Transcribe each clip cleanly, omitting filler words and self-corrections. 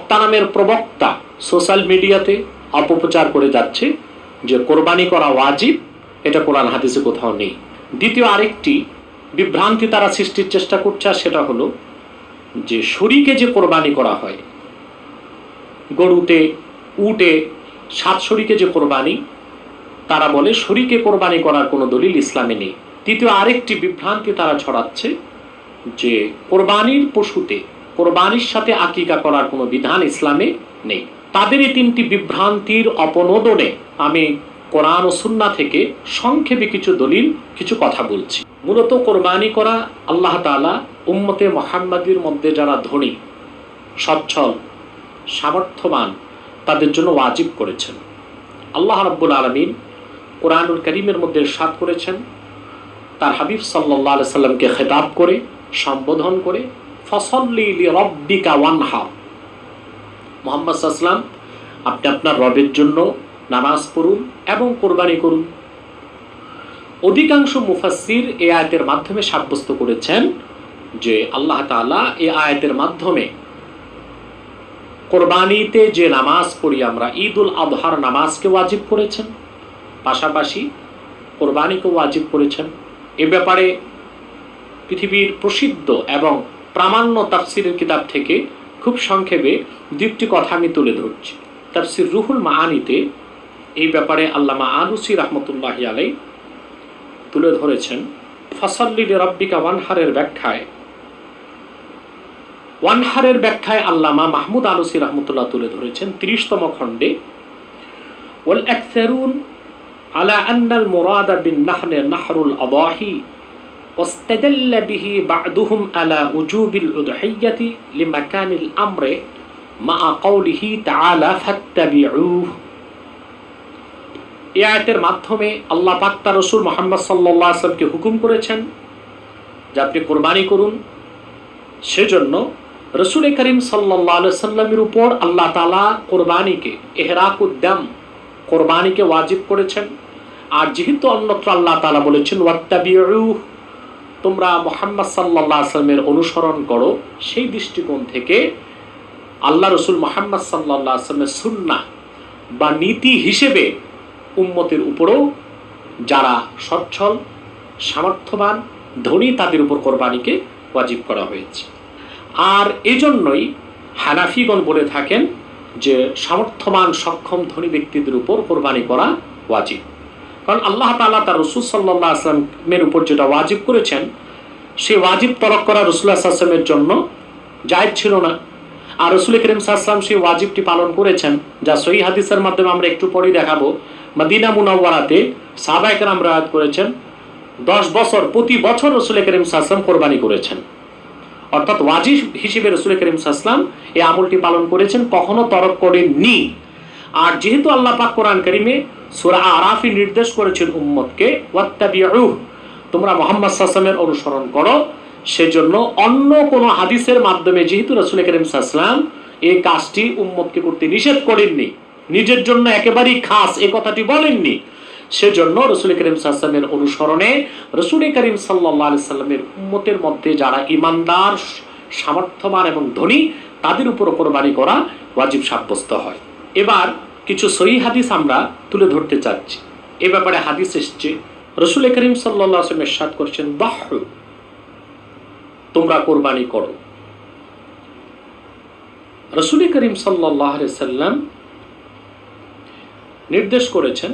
বক্তা নামের প্রবক্তা সোশ্যাল মিডিয়াতে অপপ্রচার করে যাচ্ছে যে কোরবানি করা ওয়াজিব, এটা কোরআন হাদিসে কোথাও নেই। দ্বিতীয় আরেকটি বিভ্রান্তি তারা সৃষ্টির চেষ্টা করছে, আর সেটা হলো যে শরীকে যে কোরবানি করা হয়, গরুতে, উটে, 7 শরীকে যে কোরবানি, তারা বলে শরীকে কোরবানি করার কোনো দলিল ইসলামে নেই। তৃতীয় আরেকটি বিভ্রান্তি তারা ছড়াচ্ছে যে কোরবানির পশুতে কোরবানির সাথে আকিকা করার কোনো বিধান ইসলামে নেই। তাদের এই 3টি বিভ্রান্তির অপনোদনে আমি কোরআন ও সুন্নাহ থেকে সংক্ষেপে কিছু দলিল, কিছু কথা বলছি। মূলত কোরবানি করা আল্লাহ তাআলা উম্মতে মুহাম্মাদির মধ্যে যারা ধনী, সচ্ছল, সামর্থ্যবান, তাদের জন্য ওয়াজিব করেছেন। আল্লাহ রাব্বুল আলামিন কোরআনুল কারীমের মধ্যে ইরশাদ করেছেন, তার হাবিব সাল্লাল্লাহু আলাইহি সাল্লামকে খেতাব করে, সম্বোধন করে, ফসল্লি লিরাব্বিকা ওয়ানহার, মুহাম্মদ সাল্লাল্লাহু আলাইহি ওয়াসাল্লাম, আপনি আপনার রবের জন্য নামাজ পড়ুন এবং কোরবানি করুন। অধিকাংশ মুফাসসির এই আয়াতের মাধ্যমে সাব্যস্ত করেছেন যে আল্লাহ তাআলা এই আয়াতের মাধ্যমে কোরবানিতে যে নামাজ পড়ি আমরা, ঈদুল আযহার নামাজকে ওয়াজিব করেছেন, পাশাপাশি কোরবানিকে ওয়াজিব করেছেন। এ ব্যাপারে পৃথিবীর প্রসিদ্ধ এবং প্রামাণ্য তাফসিরের কিতাব থেকে খুব সংক্ষেপে 2টি কথা আমি তুলে ধরছি। তাফসির রুহুল মাআনিতে এই ব্যাপারে আল্লামা আলুসি রাহমাতুল্লাহি আলাইহি তুলে ধরেছেন। ফাসাল্লি লিরাব্বিকা ওয়ানহারের ব্যাখ্যায় আল্লামা মাহমুদ আলুসি রাহমাতুল্লাহ তুলে ধরেছেন 30তম খণ্ডে, ওয়াল আকসারুন আলা আন্নাল মুরাদা বিন নাহর নাহরুল আদাহি واستدل به بعضهم على وجوب الأضحية لمكان الأمر مع قوله تعالى فاتبعوه। এই আয়াতের মাধ্যমে আল্লাহ পাক তার রাসূল মুহাম্মদ সাল্লাল্লাহু আলাইহি ওয়াসাল্লামকে হুকুম করেছেন যে আপনি কোরবানি করুন। সেজন্য রাসূল করিম সাল্লাল্লাহু আলাইহি ওয়াসাল্লামের উপর আল্লাহ তাআলা কোরবানিকে, ইহরাকুদ্দাম, কোরবানিকে ওয়াজিব করেছেন। আর যেহেতু অন্যত্র আল্লাহ তাআলা বলেছেন ওয়াত্তাবিউ, তোমরা মুহাম্মদ সাল্লাল্লাহু আলাইহি ওয়াসাল্লামের অনুসরণ করো, সেই দৃষ্টিকোণ থেকে আল্লাহ রাসূল মুহাম্মদ সাল্লাল্লাহু আলাইহি ওয়াসাল্লামের সুন্নাহ বা নীতি হিসেবে উম্মতের উপরও যারা সচ্ছল, সামর্থ্যবান, ধনী, তাদের উপর কোরবানিকে ওয়াজিব করা হয়েছে। আর এজন্যই হানাফিগণ বলে থাকেন যে সামর্থ্যবান, সক্ষম, ধনী ব্যক্তিদের উপর কোরবানি করা ওয়াজিব। কারণ আল্লাহ তাআলা তার রাসূল সাল্লাল্লাহু আলাইহি ওয়াসাল্লামের উপর যেটা ওয়াজিব করেছেন, সেই ওয়াজিব তরক করা রাসূলুল্লাহ সাল্লাল্লাহু আলাইহি ওয়াসাল্লামের জন্য জায়েজ ছিল না। আর রাসূল করিম সাল্লাল্লাহু আলাইহি ওয়াসাল্লাম সেই ওয়াজিবটি পালন করেছেন, যা সহিহ হাদিসের মাধ্যমে আমরা একটু পরেই দেখাবো। মদিনা মুনাওয়ারাতে সাহাবায়ে কেরাম রাওয়াত করেছেন 10 বছর প্রতি বছর রাসূল করিম সাল্লাল্লাহু আলাইহি ওয়াসাল্লাম কোরবানি করেছেন। অর্থাৎ ওয়াজিব হিসেবে রাসূল করিম সাল্লাল্লাহু আলাইহি ওয়াসাল্লাম এই আমলটি পালন করেছেন, কখনো তরক করেননি। আর যেহেতু আল্লাহ পাক কোরআন কারীমে সূরা আরাফে নির্দেশ করেছেন উম্মতকে ওয়াত্তাবিউ, তোমরা মুহাম্মদ সাল্লাল্লাহু আলাইহি ওয়াসাল্লামের অনুসরণ করো, সেজন্য অন্য কোনো হাদিসের মাধ্যমে যেহেতু রাসূল করিম সাল্লাল্লাহু আলাইহি ওয়াসাল্লাম এই কাজটি উম্মতকে করতে নিষেধ করেননি, নিজের জন্য একেবারেই খাস এই কথাটি বলেননি, সেজন্য রাসূল করিম সাল্লাল্লাহু আলাইহি ওয়াসাল্লামের অনুসরণে রাসূল করিম সাল্লাল্লাহু আলাইহি ওয়াসাল্লামের উম্মতের মধ্যে যারা ঈমানদার, সামর্থ্যবান এবং ধনী, তাদের উপর কোরবানি করা ওয়াজিব সাব্যস্ত হয়। এবার কিছু সহিহ হাদিস আমরা তুলে ধরতে চাচ্ছি। এ ব্যাপারে হাদিস এসেছে, রাসূল করিম সাল্লাল্লাহু আলাইহি ওয়াসাল্লাম ইরশাদ করেছেন, দাহু, তোমরা কোরবানি করো। রাসূল করিম সাল্লাল্লাহু আলাইহি ওয়াসাল্লাম নির্দেশ করেছেন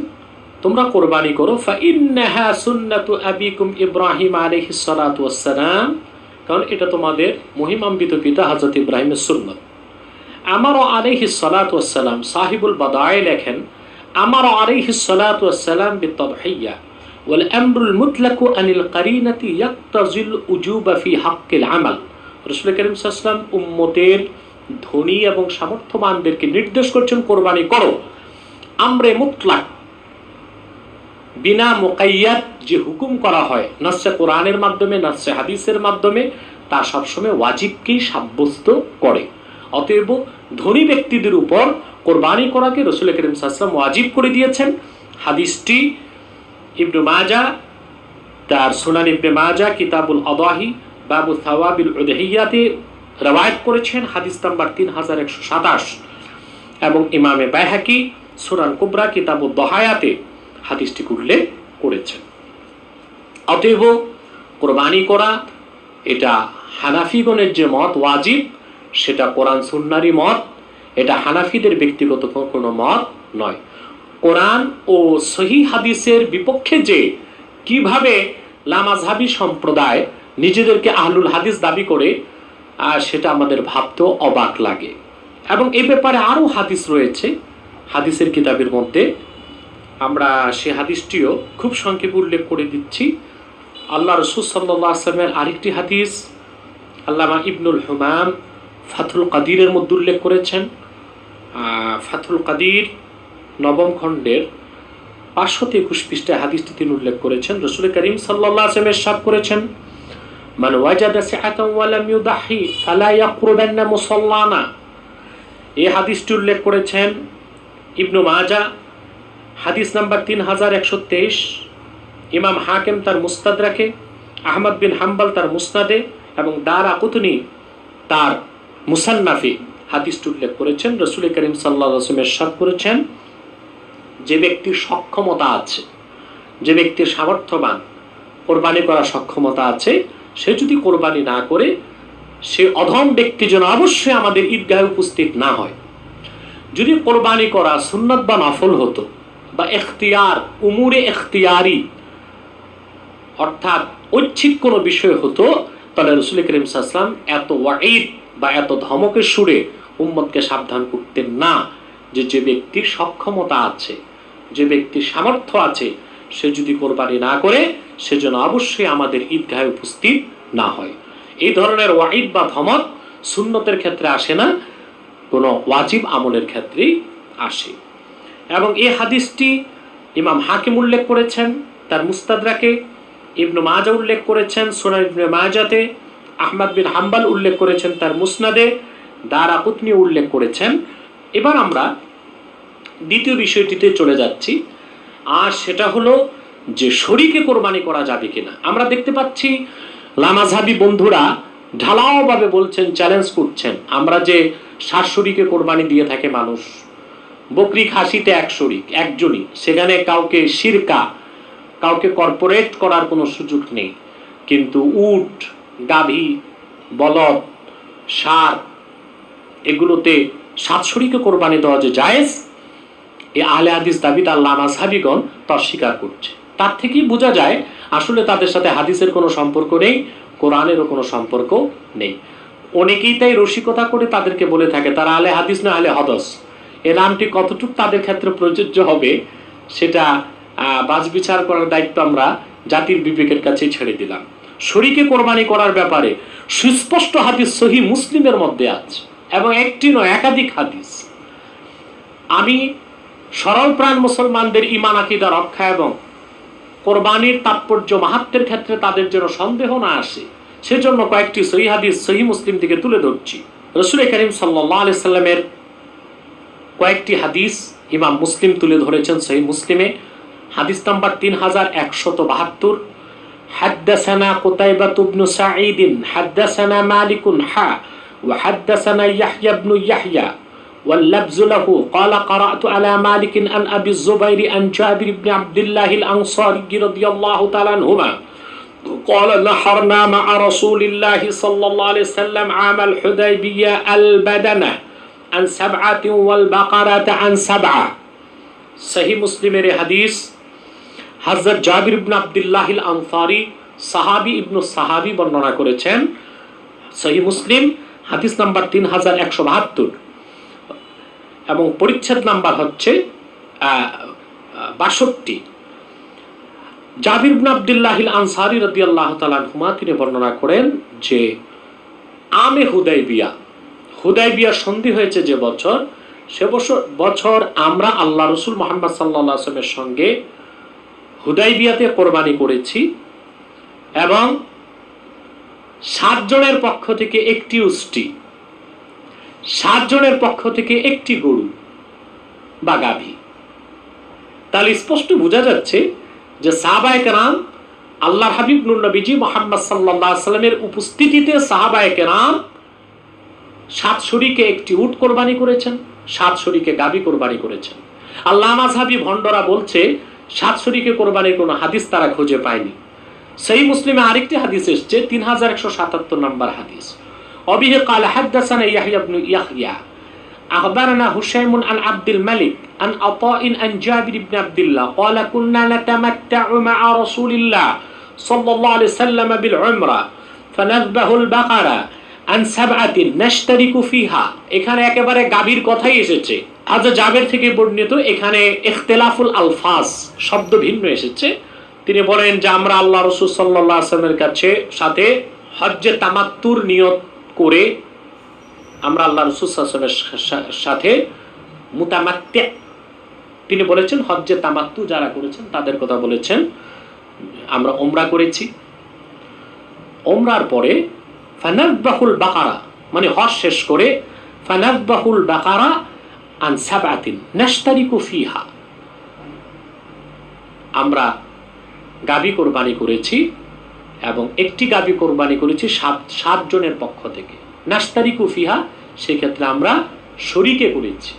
তোমরা কোরবানি করো, ফাইন্নাহা সুন্নাতু আবিকুম ইব্রাহিম আলাইহিস সালাতু ওয়াস সালাম, কারণ এটা তোমাদের মহিমান্বিত পিতা হযরত ইব্রাহিমের সুন্নাত। আমার আলাইহিস সালাতু ওয়াস সালাম, সাহিবুল বাদায়ে লেখেন, আমার আলাইহিস সালাতু ওয়াস সালাম বিত-তাদহিয়া ওয়াল আমরুল মুতলাকু আনিল কারিনাতি ইয়াক্তাজিল উজুবা ফি হাক্কিল আমাল। রাসূল করিম সাল্লাল্লাহু আলাইহি ওয়াসাল্লাম উম্মতের ধনী এবং সামর্থ্যবানদেরকে নির্দেশ করছেন কোরবানি করো। আমরে মুতলাক, বিনা মুকাইয়াদ যে হুকুম করা হয় নাসে কোরআনের মাধ্যমে, নাসে হাদিসের মাধ্যমে, তা সবসময় ওয়াজিবকেই সাব্যস্ত করে। অতএব ধনী ব্যক্তিদের উপর কোরবানি করাকে রাসূল করিম সাল্লাল্লাহু আলাইহি ওয়াসাল্লাম ওয়াজিব করে দিয়েছেন। হাদিসটি ইবনে মাজাহ তার সুনান ইবনে মাজাহ কিতাবুল আদাহি বাবু সাওয়াবিল উদহিয়াতে রওয়ায়াত করেছেন, হাদিস নাম্বার 3127, এবং ইমামে বাইহাকি সুনান কুবরা কিতাবুদ দহায়াতে হাদিসটি উল্লেখ করেছেন। অতএব কোরবানি করা এটা হানাফিগণের যে মত ওয়াজিব, সেটা কোরআন সুন্নাহরই মত, এটা হানাফিদের ব্যক্তিগত কোনো মত নয়। কোরআন ও সহিহ হাদিসের বিপক্ষে যে কিভাবে লামাযহাবী সম্প্রদায় নিজেদেরকে আহলুল হাদিস দাবি করে, সেটা আমাদের ভাবতেও অবাক লাগে। এবং এই ব্যাপারে আরও হাদিস রয়েছে হাদিসের কিতাবের মধ্যে, আমরা সে হাদিসটিও খুব সংক্ষেপে উল্লেখ করে দিচ্ছি। আল্লাহ রাসূল সাল্লাল্লাহু আলাইহি ওয়াসাল্লামের আরেকটি হাদিস আল্লামা ইবনুল হুমাম ফাথুল কাদিরের মধ্যে উল্লেখ করেছেন। ফাথুল কাদির নবম খণ্ডের 521 পৃষ্ঠায় হাদিসটি তিনি উল্লেখ করেছেন। রাসূল করিম সাল্লাল্লাহু আলাইহি ওয়াসাল্লাম ইরশাদ করেছেন, মান ওয়াজাদা সিআতান ওয়া লাম ইউদাহি ফালা ইয়াকরুবান্না মুসাল্লানা। এই হাদিসটি উল্লেখ করেছেন ইবনু মাজাহ, হাদিস নাম্বার 3123, ইমাম হাকিম তার মুস্তাদরাকে, আহমদ বিন হাম্বল তার মুসনাদে, এবং দারাকুতনি তার মুসান্নাফে হাদিসটি উল্লেখ করেছেন। রাসূল করিম সাল্লাল্লাহু আলাইহি ওয়াসাল্লাম ইরশাদ করেছেন, যে ব্যক্তির সক্ষমতা আছে, যে ব্যক্তির সামর্থ্যবান, কোরবানি করার সক্ষমতা আছে, সে যদি কোরবানি না করে, সে অধম ব্যক্তি যেন অবশ্যই আমাদের ঈদগাহে উপস্থিত না হয়। যদি কোরবানি করা সুন্নত বা নফল হতো, বা এখতিয়ার উমুরে এখতিয়ারি অর্থাৎ ঐচ্ছিক কোনো বিষয় হতো, তাহলে রাসূল করিম সাল্লাল্লাহু আলাইহি ওয়াসাল্লাম এত ওয়াঈদ বা এত ধমকের সুরে উম্মতকে সাবধান করতেন না যে যে ব্যক্তির সক্ষমতা আছে, যে ব্যক্তির সামর্থ্য আছে, সে যদি কোরবানি না করে, সে যেন অবশ্যই আমাদের ঈদগাহে উপস্থিত না হয়। এই ধরনের ওয়াঈদ বা ধমক সুন্নতের ক্ষেত্রে আসে না, কোনো ওয়াজিব আমলের ক্ষেত্রেই আসে। এবং এই হাদিসটি ইমাম হাকিম উল্লেখ করেছেন তার মুস্তাদরাকে, ইবনু মাজাহ উল্লেখ করেছেন সুনান ইবনে মাজাতে, আহমদ বিন হাম্বল উল্লেখ করেছেন তার মুসনাদে, দারাকুতনি উল্লেখ করেছেন। এবার আমরা দ্বিতীয় বিষয়টিতে চলে যাচ্ছি, আর সেটা হলো যে শরীকে কোরবানি করা যাবে কিনা। আমরা দেখতে পাচ্ছি লামাযহাবী বন্ধুরা ঢালাওভাবে বলছেন, চ্যালেঞ্জ করছেন, আমরা যে 7 শরীকে কোরবানি দিয়ে থাকে মানুষ, বকরি খাসিতে 1 শরীক, একজনই, সেখানে কাউকে শিরকা, কাউকে কর্পোরেট করার কোনো সুযোগ নেই। কিন্তু উট, গাভী, বলদ, ষাঁড়, এগুলোতে 7 শরীকে কোরবানি দেওয়া যে জায়েজ, এই আহলে হাদিস দাবিদার লামাযহাবীগণ তা স্বীকার করছে। তার থেকেই বোঝা যায় আসলে তাদের সাথে হাদিসের কোনো সম্পর্ক নেই, কোরআনেরও কোনো সম্পর্ক নেই। অনেকেই তাই রসিকতা করে তাদেরকে বলে থাকে তারা আহলে হাদিস না আহলে হদস। এ নামটি কতটুকু তাদের ক্ষেত্রে প্রযোজ্য হবে, সেটা বাছবিচার করার দায়িত্ব আমরা জাতির বিবেকের কাছেই ছেড়ে দিলাম। শরীকে কোরবানি করার ব্যাপারে সুস্পষ্ট হাদিস সহিহ মুসলিমের মধ্যে আছে, এবং একটি নয়, একাধিক হাদিস। আমি সরল প্রাণ মুসলমানদের ঈমান আকীদা রক্ষা এবং কোরবানির তাৎপর্য মাহাত্ম্যের ক্ষেত্রে তাদের যেন সন্দেহ না আসে, সেজন্য কয়েকটি সহিহ হাদিস সহিহ মুসলিম থেকে তুলে ধরছি। রাসূল করিম সাল্লাল্লাহু আলাইহি সাল্লামের কয়েকটি হাদিস ইমাম মুসলিম তুলে ধরেছেন সহিহ মুসলিমে। হাদিস নাম্বার 3172, হাদ্দাসানা কুতাইবাহ ইবনে সাঈদ হাদ্দাসানা মালিকুন হা ওয়া হাদ্দাসানা ইয়াহইয়া ইবনে ইয়াহইয়া واللفظ له قال قرأت على مالك عن أبي الزبير عن جابر بن عبد الله الأنصاري رضي الله تعالى عنهما قال نحرنا مع رسول الله صلى الله عليه وسلم عام الحديبية البدنة عن 7 والبقرة عن 7। সহিহ মুসলিমের হাদিস হযরত জাবির ইবনে আব্দুল্লাহ আল আনসারী সাহাবী ইবনে সাহাবী বর্ণনা করেছেন। সহিহ মুসলিম হাদিস নাম্বার 3172 এবং পরিচ্ছেদ নাম্বার হচ্ছে 62। জাবির ইবনে আব্দুল্লাহ আল আনসারী রাদিয়াল্লাহু তাআলা আনহুমা তিনি বর্ণনা করেন যে আমে হুদাইবিয়া সন্ধি হয়েছে যে বছর, সে বছর আমরা আল্লাহ রাসূল মুহাম্মদ সাল্লাল্লাহু আলাইহি ওয়াসাল্লামের সঙ্গে হুদাইবিয়াতে কোরবানি করেছি, এবং 7 জনের পক্ষ থেকে একটি উষ্ট্রি, 7 জনের পক্ষ থেকে একটি গরু বা গাভী। তাহলে স্পষ্ট বোঝা যাচ্ছে যে সাহাবায়ে কেরাম, আল্লাহর হাবিব নূর নবীজি মুহাম্মদ সাল্লাল্লাহু আলাইহি ওয়াসাল্লামের উপস্থিতিতে সাহাবায়ে কেরাম 7 শরীকে একটি উট কোরবানি করেছেন, 7 শরীকে গাবী কোরবানি করেছেন। আল্লাহ মাযহাবী ভণ্ডরা বলছে 7 শরীকে কোরবানির কোনো হাদিস তারা খুঁজে পায়নি। সহিহ মুসলিমে আরেকটি হাদিস এসেছে 3177 নম্বর হাদিস, অবিহি قال حدثنا يحيى بن يحيى أخبرنا هشيم عن عبد الملك عن عطاء عن جابر بن عبد الله قال كنا نتمتع مع رسول الله صلى الله عليه وسلم بالعمرة فنذبح البقرة عن سبعة نشترك فيها। এখানে একেবারে গাভীর কথাই এসেছে। আজ জাবের থেকে বর্ণিত, এখানে ইখতিলাফুল আলফাজ, শব্দ ভিন্ন এসেছে। তিনি বলেন যে আমরা আল্লাহ রাসূল সাল্লাল্লাহু আলাইহি ওয়াসাল্লামের কাছে সাথে হজ্জে তামাত্তুর নিয়ত করে আমরা আল্লাহ রাসূল সাল্লাল্লাহু আলাইহি ওয়াসাল্লামের সাথে মুতামাত্তি, তিনি বলেছেন হজ্জে তামাত্তু যারা করেছেন তাদের কথা বলেছেন, আমরা উমরা করেছি। উমরার পরে ফানাযবাহুল বাকারা, মানে হজ শেষ করে ফানাযবাহুল বাকারা আন সাবআতিন নাশতারিকু ফিহা, আমরা গাবী কোরবানি করেছি এবং একটি গাবী কোরবানি করেছি 7 জনের পক্ষ থেকে। নাশতারিকু ফিহা, সেক্ষেত্রে আমরা শরীকে করেছি,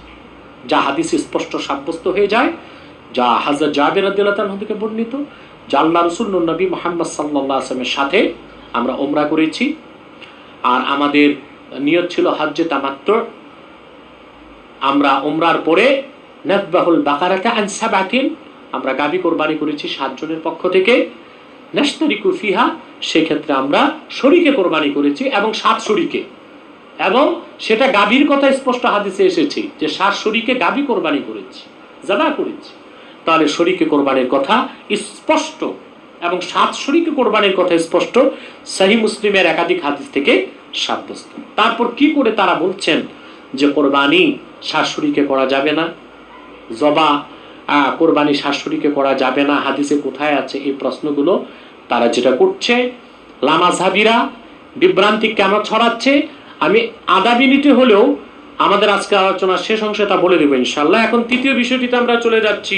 যা হাদিসে স্পষ্ট সাব্যস্ত হয়ে যায়, যা হযরত জাবের রাদিয়াল্লাহু তাআলা থেকে বর্ণিত, যে আল্লাহ রাসূল নবী মুহাম্মদ সাল্লাল্লাহু আলাইহি ওয়াসাল্লামের সাথে আমরা উমরা করেছি আর আমাদের নিয়ত ছিল হজ্জে তামাত্তু। আমরা উমরার পরে নাযবাহুল বাকারাতা আন সাবআতিন, আমরা গাবী কোরবানি করেছি 7 জনের পক্ষ থেকে। নাশতারিকু ফিহা, সেক্ষেত্রে আমরা শরীকে কোরবানি করেছি এবং 7 শরীকে, এবং সেটা গাভীর কথা স্পষ্ট হাদিসে এসেছে যে 7 শরীকে গাভী কোরবানি করেছি, জবা করেছি। তাহলে শরীকে কোরবানির কথা স্পষ্ট এবং 7 শরীকে কোরবানির কথা স্পষ্ট সহিহ মুসলিমের একাধিক হাদিস থেকে সাব্যস্ত। তারপর কি করে তারা বলছেন যে কোরবানি 7 শরীকে করা যাবে না, জবা কোরবানি 7 শরীকে করা যাবে না, হাদিসে কোথায় আছে? এই প্রশ্নগুলো তারা যেটা করছে, লামাযহাবীরা বিভ্রান্তি কেন ছড়াচ্ছে, আমি আধা মিনিটে হলেও আমাদের আজকে আলোচনার শেষ অংশে তা বলে দেবো ইনশাআল্লাহ। এখন তৃতীয় বিষয়টিতে আমরা চলে যাচ্ছি,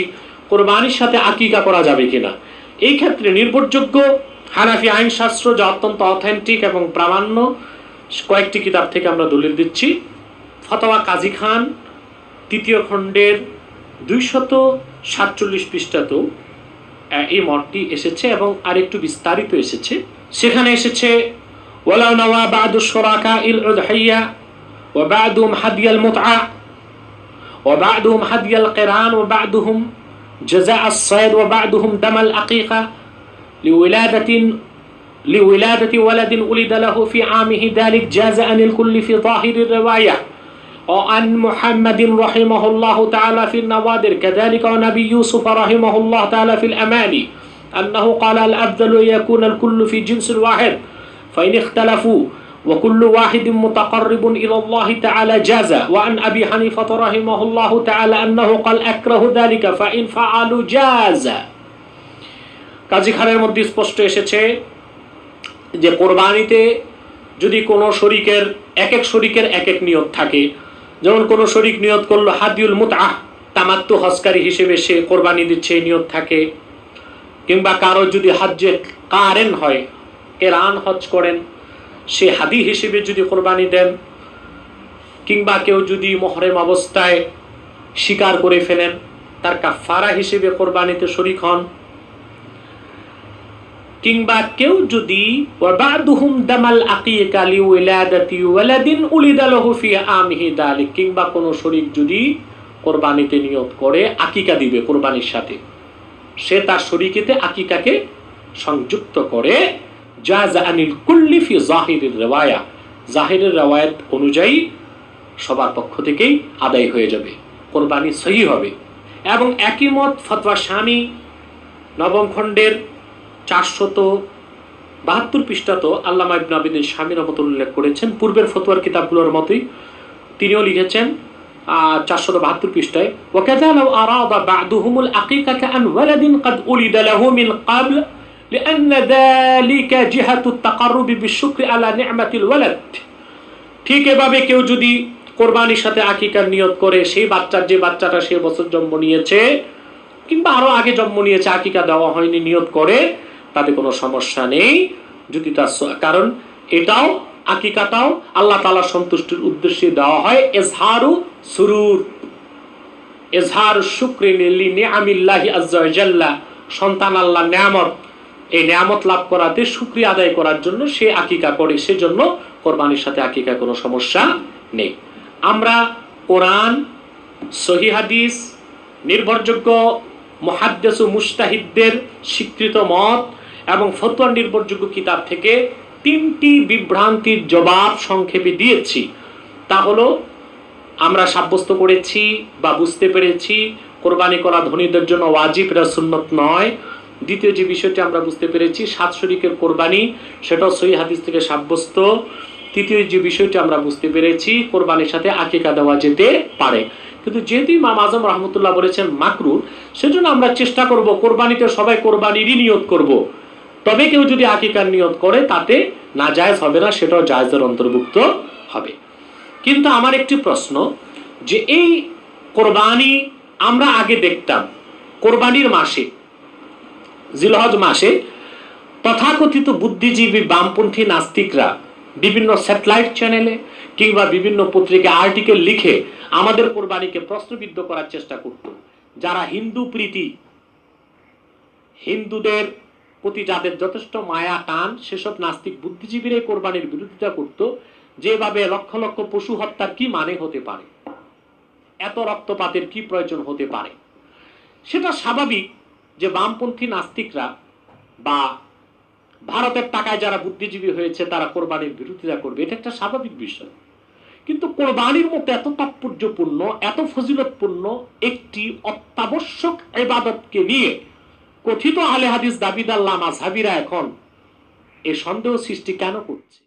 কোরবানির সাথে আকিকা করা যাবে কিনা। এই ক্ষেত্রে নির্ভরযোগ্য হানাফি আইনশাস্ত্র, যা অত্যন্ত অথেন্টিক এবং প্রামাণ্য, কয়েকটি কিতাব থেকে আমরা দলিল দিচ্ছি। ফতোয়া কাজী খান 3য় খণ্ডের 247 পৃষ্ঠাতেও এই মতটি এসেছে এবং আরেকটু বিস্তারিত এসেছে। সেখানে এসেছে ওয়ালাউ নাওয়া বা'দু শুরাকাইল উযহিয়া ওয়া বা'দুহুম হাদিয়াল মুতআ ওয়া বা'দুহুম হাদিয়াল কিরান ওয়া বা'দুহুম জাযাআ আস-সাyd ওয়া বা'দুহুম দামাল আকিকা লিওয়ালাদাতি ওয়ালাদিন উলিদা লাহু ফি আমিহি যালিক জাযা আনিল কুল্লি ফি যাহিরির রিওয়ায়া وعن محمد رحمه الله تعالى في النوادر كذلك ونبي يوسف رحمه الله تعالى في الأماني أنه قال الأفضل يكون الكل في جنس واحد فإن اختلفوا وكل واحد متقرب إلى الله تعالى جاز وعن أبي حنيفة رحمه الله تعالى أنه قال أكره ذلك فإن فعلوا جاز। কাজী খানের মধ্যে স্পষ্ট এসেছে যে কোরবানিতে যদি কোনো শরীকের এক শরীকের এক নিয়ত থাকে, যেমন কোন শরীক নিয়ত করলো হাদিউল মুতআহ, তামাত্তু হজকারী হিসেবে সে কোরবানি দিচ্ছে, এই নিয়ত থাকে, কিংবা কারো যদি হজ্জে কারেন হয়, কেরান হজ করেন, সে হাদি হিসেবে যদি কোরবানি দেন, কিংবা কেউ যদি মুহরিম অবস্থায় শিকার করে ফেলেন, তার কাফারা হিসেবে কোরবানিতে শরীক হন, কিংবা কেউ যদি ওয়াবাদুহুম দামাল আকিকা লিওয়ালাদাতি ওয়ালাদিন উলিদা লাহু ফি আমিহি যালিক, কিংবা কোন শরীক যদি কোরবানিতে নিয়ত করে আকিকা দিবে কোরবানির সাথে, সে তার শরীকিতে আকিকাকে সংযুক্ত করে, জাযা আনিল কুল্লি ফি যাহিরির রিওয়ায়া, জাহিরের রিওয়ায়াত অনুযায়ী সবার পক্ষ থেকেই আদায় হয়ে যাবে, কোরবানি সহিহ হবে। এবং একই মত ফতোয়া শামী 9ম খণ্ডের 472 পৃষ্ঠাতেও আল্লামা ইবনে আবিদিন শামী রাহমাতুল্লাহ উল্লেখ করেছেন, পূর্বের ফতোয়ার কিতাবগুলোর মতোই তিনিও লিখেছেন 472 পৃষ্ঠায়, ওয়াকাযা লাউ আরাদা বা'দুহুমুল আকিকাতা আন ওয়ালাদিন ক্বাদ উলিদা লাহু মিন ক্বাবল লিআন্না যালিকা জিহাতুত তাকাররুবি বিশুকরি আলা নি'মাতিল ওয়ালাদ। ঠিক এভাবে কেউ যদি কোরবানির সাথে আকিকার নিয়ত করে, সেই বাচ্চার যে বাচ্চাটা সে বছর জন্ম নিয়েছে কিংবা আরো আগে জন্ম নিয়েছে, আকিকা দেওয়া হয়নি, নিয়ত করে, তাতে কোনো সমস্যা নেই যদি তার, কারণ এটাও আকিকাটাও আল্লাহ তাআলা সন্তুষ্টির উদ্দেশ্যে দেওয়া হয়। ইজহারু সুরুর, ইজহারু শুকরি লিনিআমিল্লাহি আযজা ওয়া জাল্লা, সন্তান আল্লাহর নিয়ামত, এই নিয়ামত লাভ করাতে শুকরিয়া আদায় করার জন্য সে আকিকা করে, সেজন্য কোরবানির সাথে আকিকা কোনো সমস্যা নেই। আমরা কোরআন, সহিহ হাদিস, নির্ভরযোগ্য মুহাদ্দিস ও মুজতাহিদদের স্বীকৃত মত এবং ফতোয়া নির্ভরযোগ্য কিতাব থেকে 3টি বিভ্রান্তির জবাব সংক্ষেপে দিয়েছি। তা হলো, আমরা সাব্যস্ত করেছি বা বুঝতে পেরেছি কোরবানি করা ধনীদের জন্য ওয়াজিব, এটা সুন্নত নয়। দ্বিতীয় যে বিষয়টি আমরা বুঝতে পেরেছি 7 শরীকের কোরবানি, সেটাও সহিহ হাদিস থেকে সাব্যস্ত। তৃতীয় যে বিষয়টি আমরা বুঝতে পেরেছি কোরবানির সাথে আকিকা দেওয়া যেতে পারে, কিন্তু যেহেতু ইমাম আজম রহমতুল্লাহ বলেছেন মাকরু, সেজন্য আমরা চেষ্টা করব কোরবানিতে সবাই কোরবানিরই নিয়ত করব। তবে কেউ যদি আকিকার নিয়ত করে তাতে নাজায়েজ হবে না, সেটাও জায়েজের অন্তর্ভুক্ত হবে। কিন্তু আমার একটি প্রশ্ন, যে এই কোরবানি আমরা আগে দেখতাম কোরবানির মাসে, জিলহজ মাসে তথাকথিত বুদ্ধিজীবী বামপন্থী নাস্তিকরা বিভিন্ন স্যাটেলাইট চ্যানেলে কিংবা বিভিন্ন পত্রিকা আর্টিকেল লিখে আমাদের কোরবানিকে প্রশ্নবিদ্ধ করার চেষ্টা করত। যারা হিন্দু প্রীতি, হিন্দুদের প্রতি যাদের যথেষ্ট মায়া টান, সেসব নাস্তিক বুদ্ধিজীবীরা কোরবানির বিরোধিতা করত। যেভাবে লক্ষ লক্ষ পশু হত্যার কি মানে হতে পারে, এত রক্তপাতের কি প্রয়োজন হতে পারে, সেটা স্বাভাবিক যে বামপন্থী নাস্তিকরা বা ভারতের টাকায় যারা বুদ্ধিজীবী হয়েছে তারা কোরবানির বিরোধিতা করবে, এটা একটা স্বাভাবিক বিষয়। কিন্তু কোরবানির মতো এত তাৎপর্যপূর্ণ, এত ফজিলতপূর্ণ একটি অত্যাবশ্যক ইবাদতকে নিয়ে কথিত আহলে হাদিস দাবিদার মাযহাবীরা এখন এই সন্দেহ সৃষ্টি কেন করছে?